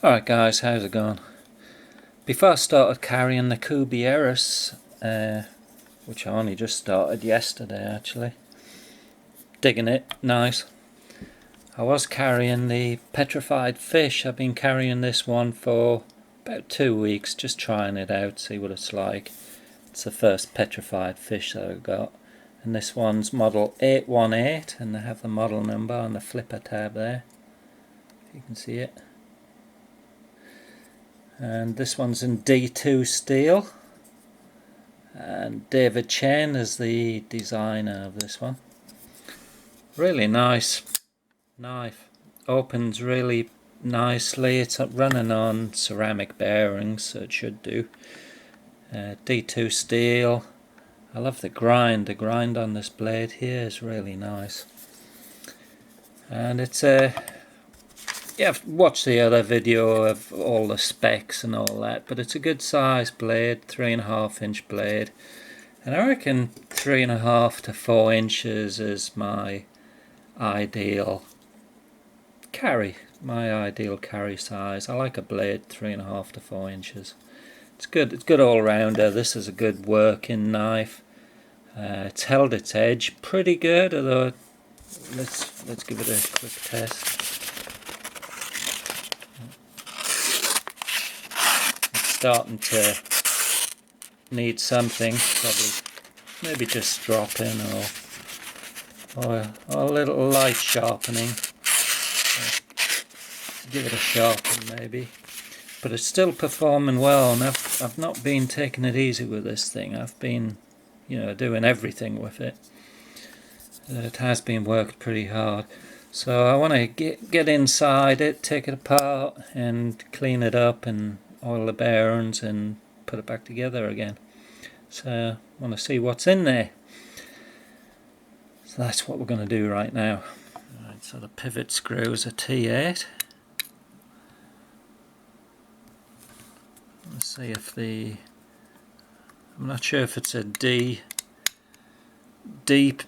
Alright guys, how's it going? Before I started carrying the Cubierus, which I only just started yesterday actually, digging it, nice. I was carrying the petrified fish. I've been carrying this one for about 2 weeks, just trying it out, see what it's like. It's the first petrified fish that I've got. And this one's model 818, and they have the model number on the flipper tab there, if you can see it. And this one's in D2 steel, and David Chen is the designer of this one. Really nice knife, opens really nicely. It's running on ceramic bearings, so it should do. D2 steel. I love the grind on this blade here is really nice. And it's I've watched the other video of all the specs and all that, but it's a good size blade, 3.5 inch blade, and I reckon 3.5 to 4 inches is my ideal carry, size. I like a blade 3.5 to 4 inches. It's good all rounder. This is a good working knife. It's held its edge pretty good, although let's give it a quick test. Starting to need something, probably maybe just dropping or a little light sharpening. Give it a sharpen maybe, but it's still performing well. And I've not been taking it easy with this thing. I've been, doing everything with it. It has been worked pretty hard. So I want to get inside it, take it apart, and clean it up and oil the bearings and put it back together again. So I want to see what's in there. So that's what we're going to do right now. Right, so the pivot screw is a T8. Let's see if I'm not sure if it's a deep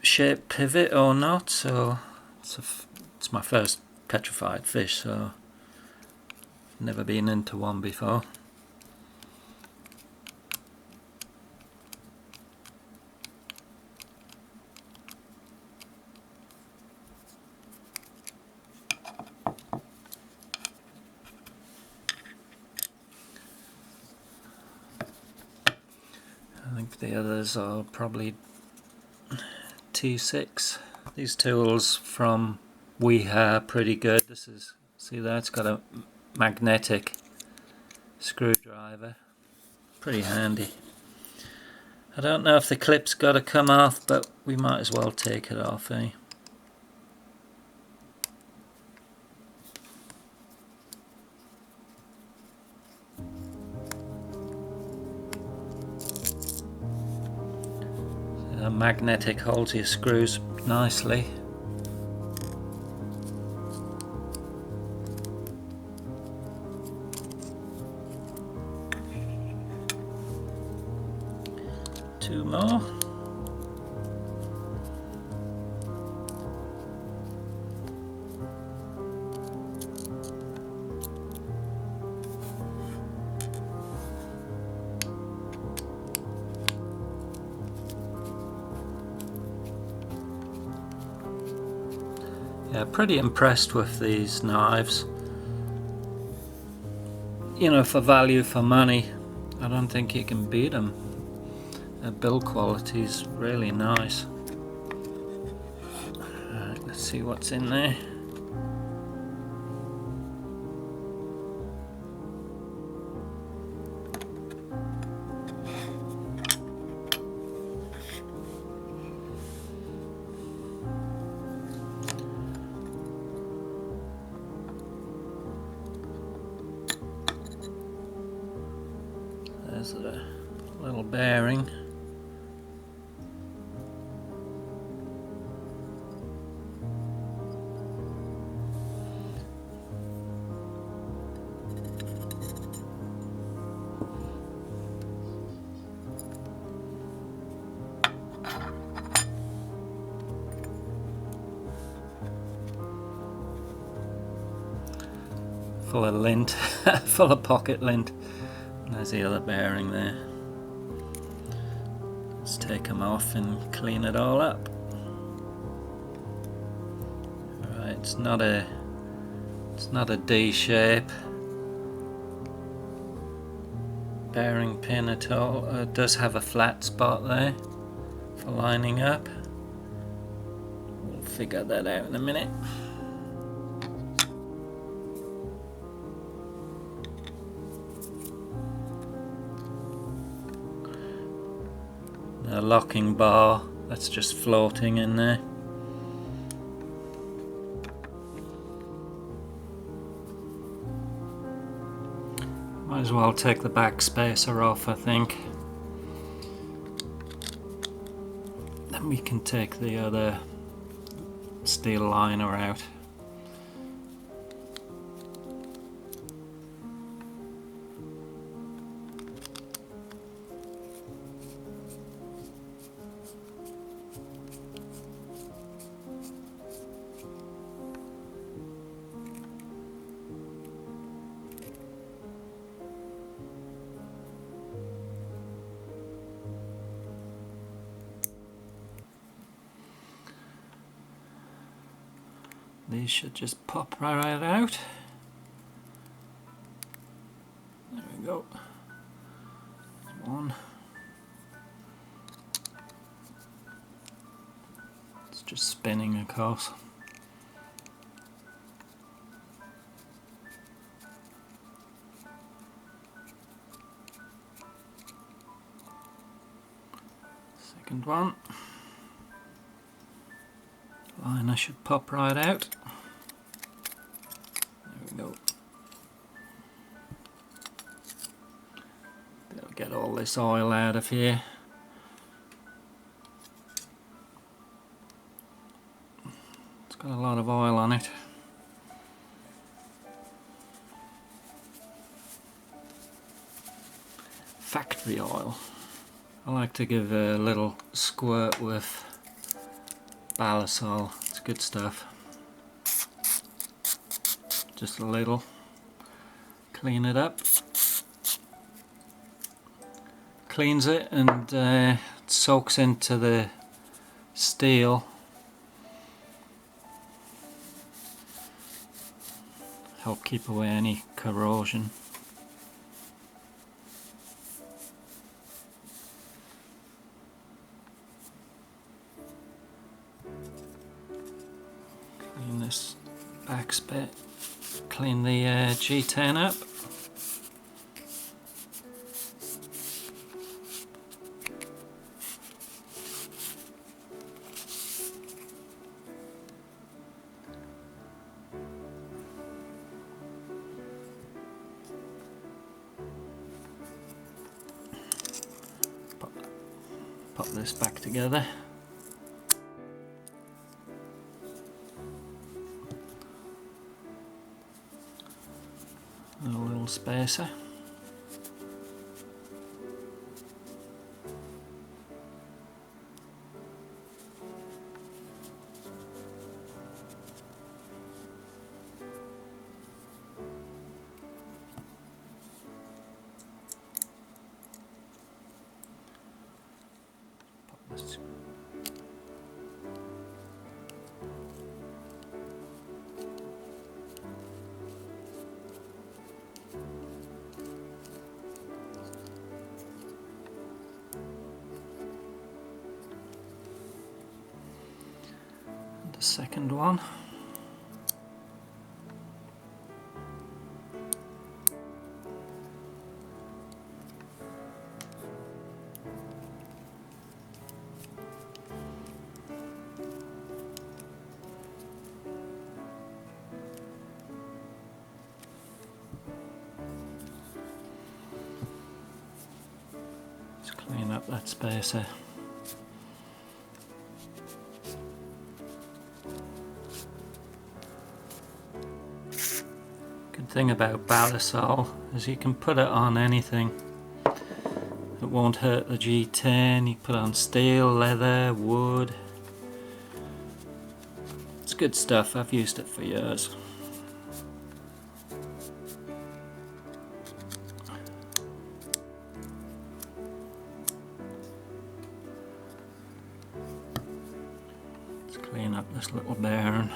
shaped pivot or not. So it's my first petrified fish, so never been into one before. I think the others are probably T6. These tools from Weha are pretty good. This is, see that, it's got a magnetic screwdriver, pretty handy. I don't know if the clip's got to come off, but we might as well take it off, eh? So the magnetic holds your screws nicely. Two more. Yeah, pretty impressed with these knives. For value for money, I don't think you can beat them. The build quality is really nice. Alright, let's see what's in there. There's a little bearing. full of lint, full of pocket lint. And there's the other bearing there. Let's take them off and clean it all up. Alright, it's not a D shape bearing pin at all. It does have a flat spot there for lining up. We'll figure that out in a minute. The locking bar, that's just floating in there. Might as well take the back spacer off, I think. Then we can take the other steel liner out. These should just pop right out. There we go. There's one. It's just spinning, of course. Second one. Liner should pop right out. There we go. Better get all this oil out of here. It's got a lot of oil on it. Factory oil. I like to give a little squirt with Balisol. It's good stuff. Just a little. Clean it up. Cleans it and it soaks into the steel. Help keep away any corrosion. Clean this back spit. Clean the G10 up. Pop this back together. A little spacer. Pop this. The second one. Just clean up that spacer. Good thing about Balisol is you can put it on anything. It won't hurt the G10. You put it on steel, leather, wood. It's good stuff. I've used it for years. Clean up this little bearing.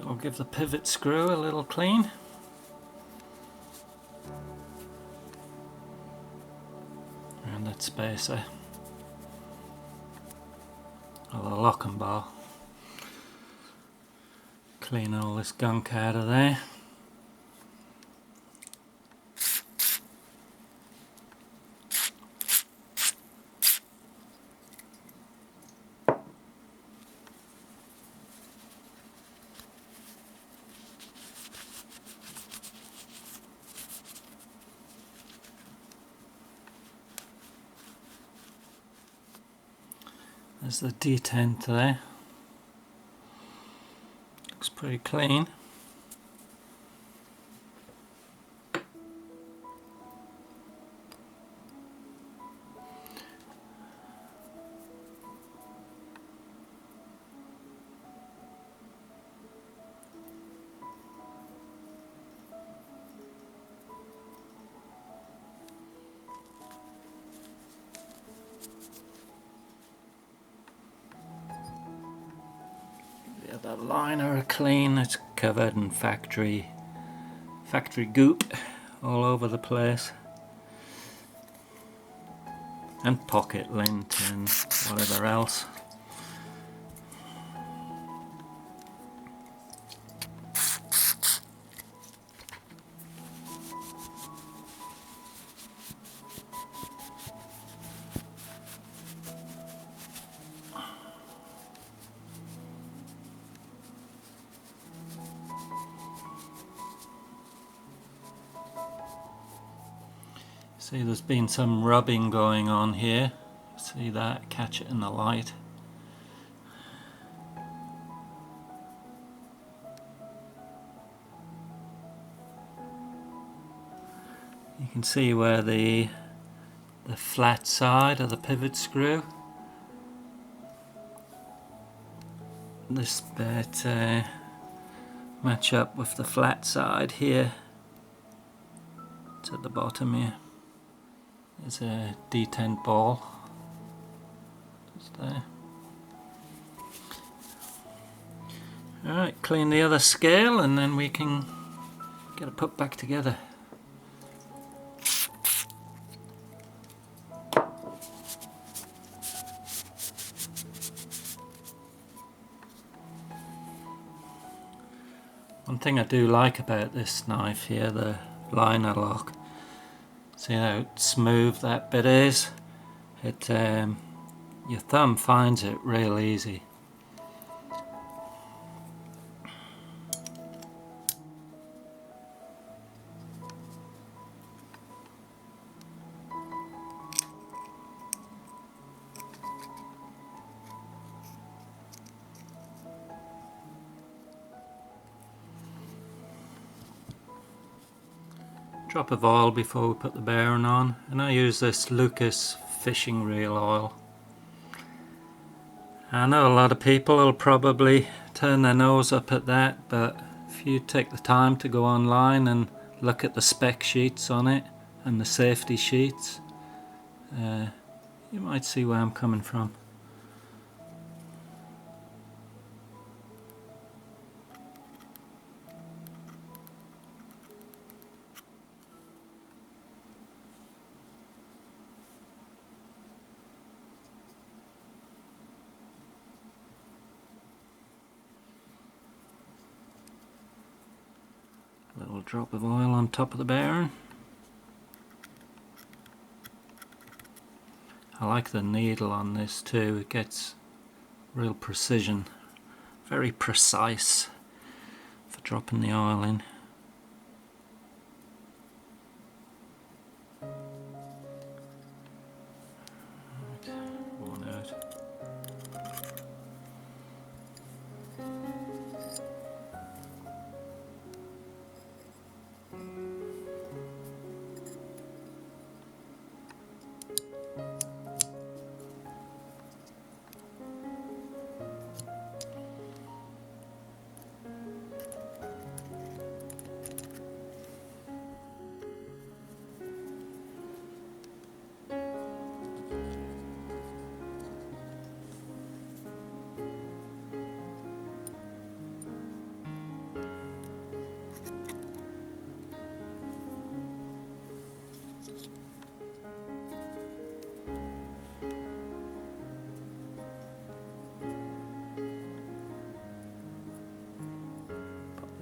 I'll give the pivot screw a little clean. And that spacer. Or the locking bar. Clean all this gunk out of there. There's the detent there. Looks pretty clean. The other liner are clean. It's covered in factory goop all over the place, and pocket lint and whatever else. See, there's been some rubbing going on here. See that? Catch it in the light. You can see where the flat side of the pivot screw, this bit match up with the flat side here. It's at the bottom here. There's a detent ball just there. Alright, clean the other scale and then we can get it put back together. One thing I do like about this knife here, the liner lock, see how smooth that bit is? It, your thumb finds it real easy. Drop of oil before we put the bearing on, and I use this Lucas fishing reel oil. I know a lot of people will probably turn their nose up at that, but if you take the time to go online and look at the spec sheets on it and the safety sheets, you might see where I'm coming from. A little drop of oil on top of the bearing. I like the needle on this too, it gets real precision, very precise for dropping the oil in. One out.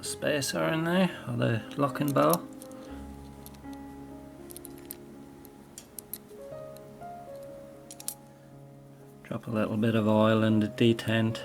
Spacer in there, or the locking bar. Drop a little bit of oil in the detent.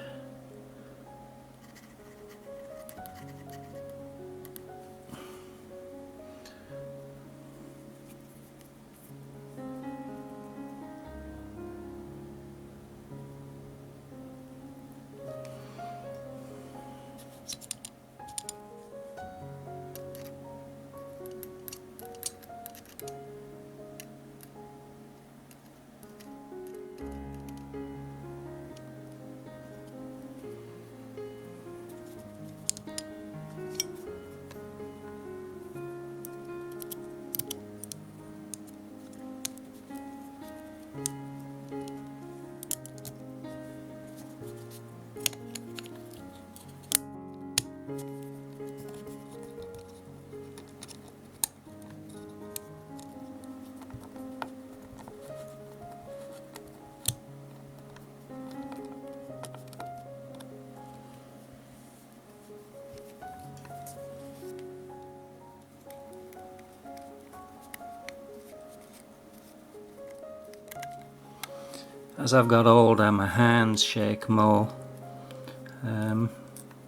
As I've got older, my hands shake more.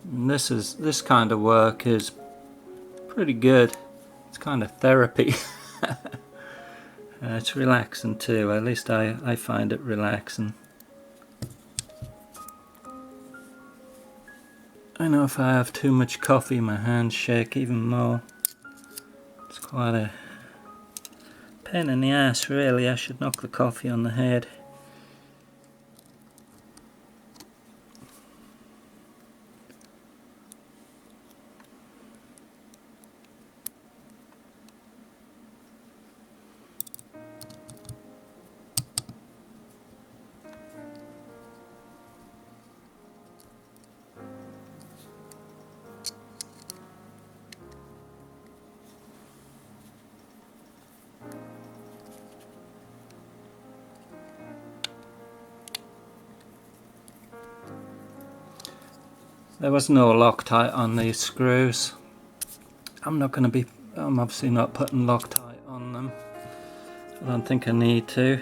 This kind of work is pretty good. It's kind of therapy. It's relaxing too. At least I find it relaxing. I know if I have too much coffee, my hands shake even more. It's quite a pain in the ass, really. I should knock the coffee on the head. There was no Loctite on these screws. I'm obviously not putting Loctite on them. I don't think I need to.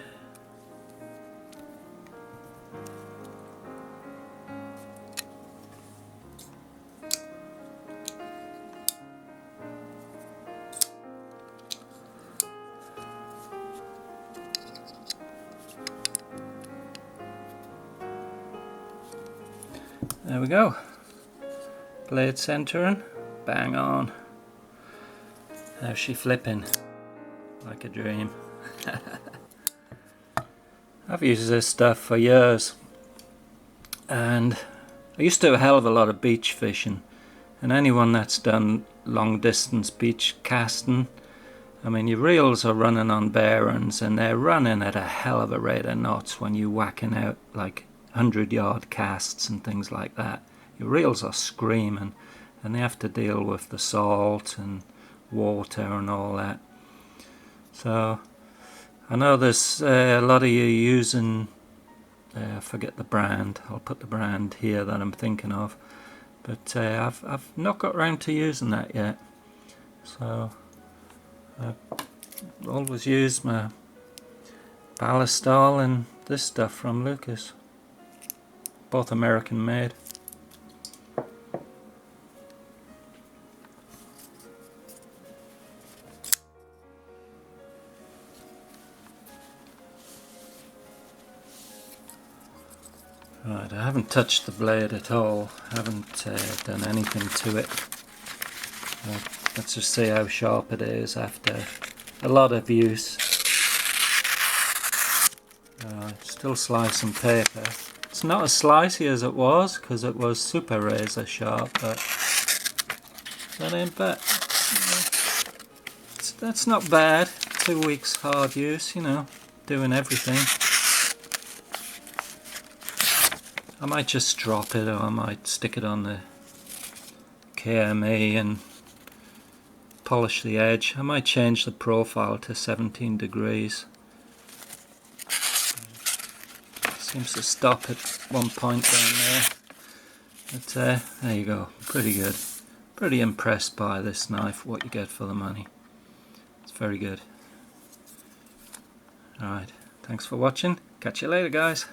There we go. Blade centering, bang on. How's she flipping? Like a dream. I've used this stuff for years, and I used to do a hell of a lot of beach fishing, and anyone that's done long distance beach casting, I mean, your reels are running on bearings and they're running at a hell of a rate of knots when you're whacking out like 100-yard casts and things like that. Your reels are screaming, and they have to deal with the salt and water and all that. So I know there's a lot of you using, I forget the brand, I'll put the brand here that I'm thinking of, but I've not got around to using that yet. So I always use my ballast style and this stuff from Lucas. both American made. Right, I haven't touched the blade at all, I haven't done anything to it. Let's just see how sharp it is after a lot of use. Still slicing paper. It's not as slicey as it was because it was super razor sharp, but that ain't bad. That's not bad. 2 weeks hard use, you know, doing everything. I might just drop it, or I might stick it on the KME and polish the edge. I might change the profile to 17 degrees. Seems to stop at one point down there. But there you go, pretty good. Pretty impressed by this knife, what you get for the money. It's very good. Alright, thanks for watching. Catch you later, guys.